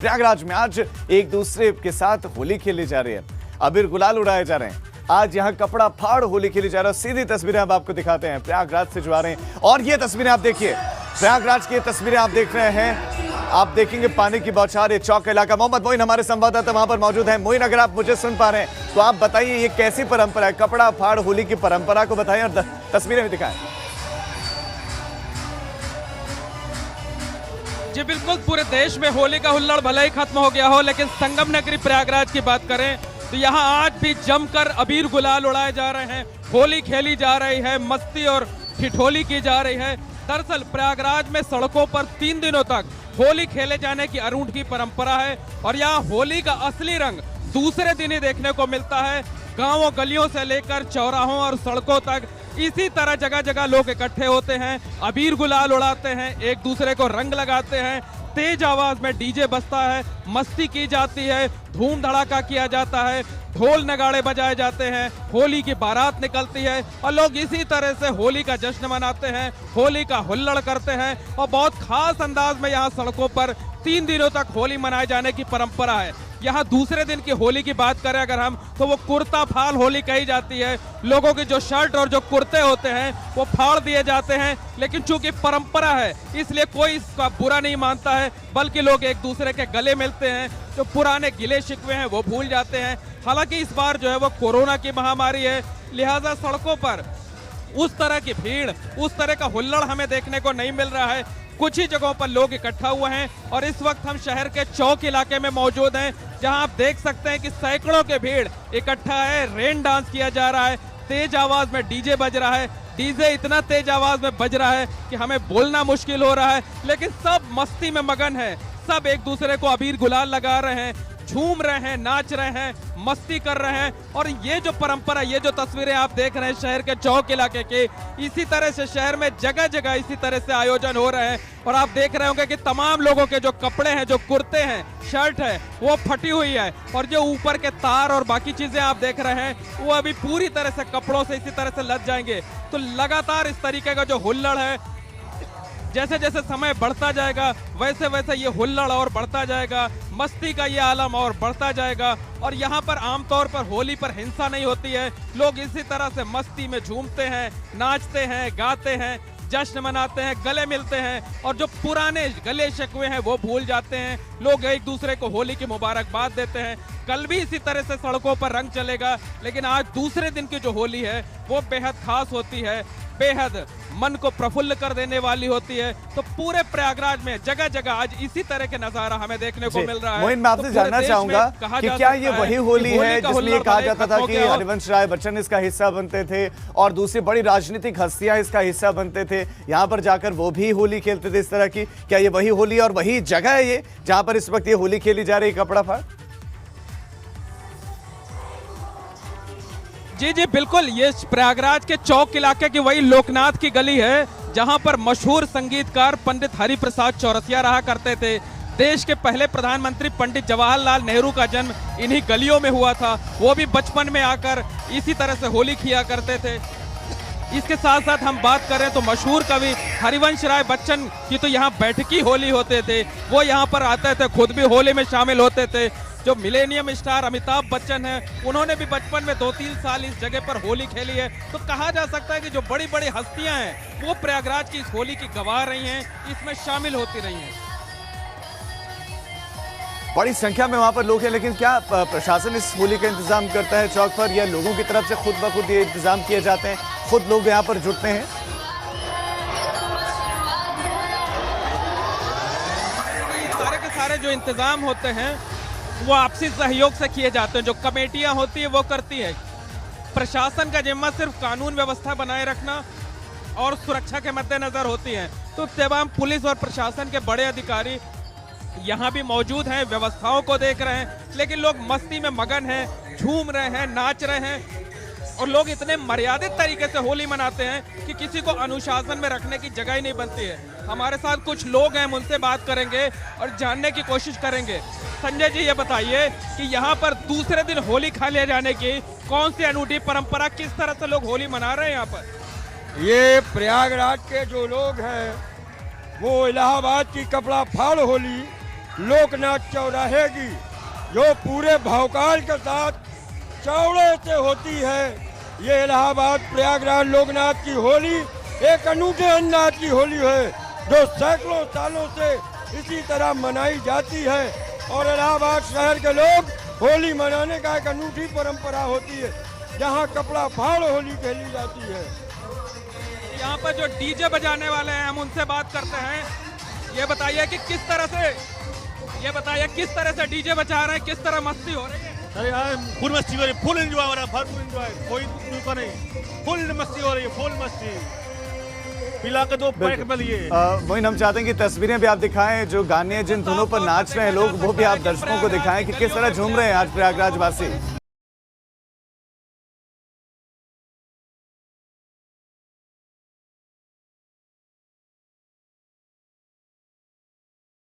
प्रयागराज में आज एक दूसरे के साथ होली खेली जा रही है, अबीर गुलाल उड़ाए जा रहे हैं। आज यहाँ कपड़ा फाड़ होली खेली जा रहा है। सीधी तस्वीरें अब आपको दिखाते हैं प्रयागराज से जो आ रहे हैं। और ये तस्वीरें आप देखिए, प्रयागराज की तस्वीरें आप देख रहे हैं। आप देखेंगे पानी की बौछार, ये चौक इलाका। मोहम्मद मोइन हमारे संवाददाता वहां पर मौजूद है। मोइन, अगर आप मुझे सुन पा रहे हैं तो आप बताइए ये कैसी परंपरा है? कपड़ा फाड़ होली की परंपरा को बताएं और तस्वीरें भी दिखाएं। जी बिल्कुल, पूरे देश में होली का हुल्लड़ भले ही खत्म हो गया हो, लेकिन संगम नगरी प्रयागराज की बात करें तो यहाँ आज भी जमकर अबीर गुलाल उड़ाए जा रहे हैं, होली खेली जा रही है, मस्ती और ठिठोली की जा रही है। दरअसल प्रयागराज में सड़कों पर 3 दिनों तक होली खेले जाने की अरूठी परंपरा है और यहाँ होली का असली रंग दूसरे दिन ही देखने को मिलता है। गांवों गलियों से लेकर चौराहों और सड़कों तक इसी तरह जगह जगह लोग इकट्ठे होते हैं, अबीर गुलाल उड़ाते हैं, एक दूसरे को रंग लगाते हैं, तेज आवाज में डीजे बजता है, मस्ती की जाती है, धूम धड़ाका किया जाता है, ढोल नगाड़े बजाए जाते हैं, होली की बारात निकलती है और लोग इसी तरह से होली का जश्न मनाते हैं, होली का हुल्लड़ करते हैं। और बहुत खास अंदाज में यहाँ सड़कों पर 3 दिनों तक होली मनाए जाने की परंपरा है। यहाँ दूसरे दिन की होली की बात करें अगर हम, तो वो कुर्ता फाल होली कही जाती है। लोगों की जो शर्ट और जो कुर्ते होते हैं वो फाड़ दिए जाते हैं, लेकिन चूंकि परंपरा है इसलिए कोई इसका बुरा नहीं मानता है, बल्कि लोग एक दूसरे के गले मिलते हैं, जो पुराने गिले शिकवे हैं वो भूल जाते हैं। हालांकि इस बार जो है वो कोरोना की महामारी है, लिहाजा सड़कों पर उस तरह की भीड़, उस तरह का हुल्लड़ हमें देखने को नहीं मिल रहा है। कुछ ही जगहों पर लोग इकट्ठा हुए हैं और इस वक्त हम शहर के चौक इलाके में मौजूद हैं, जहां आप देख सकते हैं कि सैकड़ों के भीड़ इकट्ठा है। रेन डांस किया जा रहा है, तेज आवाज में डीजे बज रहा है। डीजे इतना तेज आवाज में बज रहा है कि हमें बोलना मुश्किल हो रहा है, लेकिन सब मस्ती में मगन है। सब एक दूसरे को अबीर गुलाल लगा रहे हैं, झूम रहे हैं, नाच रहे हैं, मस्ती कर रहे हैं। और ये जो परंपरा, ये जो तस्वीरें आप देख रहे हैं शहर के चौक इलाके के, इसी तरह से शहर में जगह जगह इसी तरह से आयोजन हो रहे हैं। और आप देख रहे होंगे कि तमाम लोगों के जो कपड़े हैं, जो कुर्ते हैं, शर्ट है, वो फटी हुई है और जो ऊपर के तार और बाकी चीजें आप देख रहे हैं वो अभी पूरी तरह से कपड़ों से इसी तरह से लद जाएंगे। तो लगातार इस तरीके का जो हुल्लड़ है, जैसे जैसे समय बढ़ता जाएगा वैसे वैसे ये हुल्लड़ और बढ़ता जाएगा, मस्ती का ये आलम और बढ़ता जाएगा। और यहाँ पर आमतौर पर होली पर हिंसा नहीं होती है, लोग इसी तरह से मस्ती में झूमते हैं, नाचते हैं, गाते हैं, जश्न मनाते हैं, गले मिलते हैं और जो पुराने गले शिकवे हैं वो भूल जाते हैं। लोग एक दूसरे को होली की मुबारकबाद देते हैं। कल भी इसी तरह से सड़कों पर रंग चलेगा, लेकिन आज दूसरे दिन की जो होली है वो बेहद खास होती है, बेहद मन को प्रफुल्ल कर देने वाली होती है। तो पूरे प्रयागराज में जगह जगह आज इसी तरह के नजारा हमें देखने को मिल रहा है। मोइन, मैं आपसे जानना चाहूंगा कि क्या ये वही होली है जिसमें ये कहा जाता था कि हरिवंश राय बच्चन इसका हिस्सा बनते थे और दूसरी बड़ी राजनीतिक हस्तियां इसका हिस्सा बनते थे, यहाँ पर जाकर वो भी होली खेलते थे इस तरह की? क्या ये वही होली और वही जगह है ये जहां पर इस वक्त ये होली खेली जा रही है, कपड़ा फाड़? जी जी बिल्कुल, ये प्रयागराज के चौक इलाके की वही लोकनाथ की गली है जहां पर मशहूर संगीतकार पंडित हरिप्रसाद चौरसिया रहा करते थे। देश के पहले प्रधानमंत्री पंडित जवाहरलाल नेहरू का जन्म इन्हीं गलियों में हुआ था। वो भी बचपन में आकर इसी तरह से होली किया करते थे। इसके साथ साथ हम बात करें तो मशहूर कवि हरिवंश राय बच्चन की तो यहाँ बैठकी होली होते थे, वो यहाँ पर आते थे, खुद भी होली में शामिल होते थे। जो मिलेनियम स्टार अमिताभ बच्चन है, उन्होंने भी बचपन में 2-3 साल इस जगह पर होली खेली है। तो कहा जा सकता है कि जो बड़ी बड़ी हस्तियां हैं वो प्रयागराज की इस होली की गवाह रही हैं, इसमें शामिल होती रही हैं। बड़ी संख्या में वहां पर लोग हैं, लेकिन क्या प्रशासन इस होली का इंतजाम करता है चौक पर, या लोगों की तरफ से खुद ब खुद ये इंतजाम किए जाते हैं, खुद लोग यहाँ पर जुटते हैं? सारे के सारे जो इंतजाम होते हैं वो आपसी सहयोग से किए जाते हैं। जो कमेटियां होती है वो करती है। प्रशासन का जिम्मा सिर्फ कानून व्यवस्था बनाए रखना और सुरक्षा के मद्देनजर होती है। तो तमाम पुलिस और प्रशासन के बड़े अधिकारी यहाँ भी मौजूद हैं, व्यवस्थाओं को देख रहे हैं, लेकिन लोग मस्ती में मगन हैं, झूम रहे हैं, नाच रहे हैं। और लोग इतने मर्यादित तरीके से होली मनाते हैं कि किसी को अनुशासन में रखने की जगह ही नहीं बनती है। हमारे साथ कुछ लोग हैं, उनसे बात करेंगे और जानने की कोशिश करेंगे। संजय जी, ये बताइए कि यहाँ पर दूसरे दिन होली खा ले जाने की कौन सी अनूठी परंपरा, किस तरह से लोग होली मना रहे हैं यहाँ पर? ये प्रयागराज के जो लोग हैं वो इलाहाबाद की कपड़ा फाड़ होली लोकनाथ चौराहे की, जो पूरे भौकाल के साथ चौड़े से होती है। ये इलाहाबाद प्रयागराज लोकनाथ की होली एक अनूठे अंदाज की होली है, जो सैकड़ों सालों से इसी तरह मनाई जाती है। और इलाहाबाद शहर के लोग होली मनाने का एक अनूठी परंपरा होती है, जहाँ कपड़ा फाड़ होली खेली जाती है। यहाँ पर जो डीजे बजाने वाले हैं हम उनसे बात करते हैं। ये बताइए कि किस तरह से डीजे बजा रहे हैं, किस तरह मस्ती हो रही है? अरे यार फुल मस्ती हो रही है, फुल एंजॉय हो रहा है, भरपूर एंजॉय, कोई दुखा नहीं, फुल मस्ती हो रही है, फुल मस्ती। पिला के दो पैक में लिए। मोइन, हम चाहते हैं कि तस्वीरें भी आप दिखाएं, जो गाने जिन धुनों पर नाच रहे हैं लोग, वो भी आप दर्शकों को दिखाएं कि किस तरह झूम रहे हैं आज प्रयागराज वासी।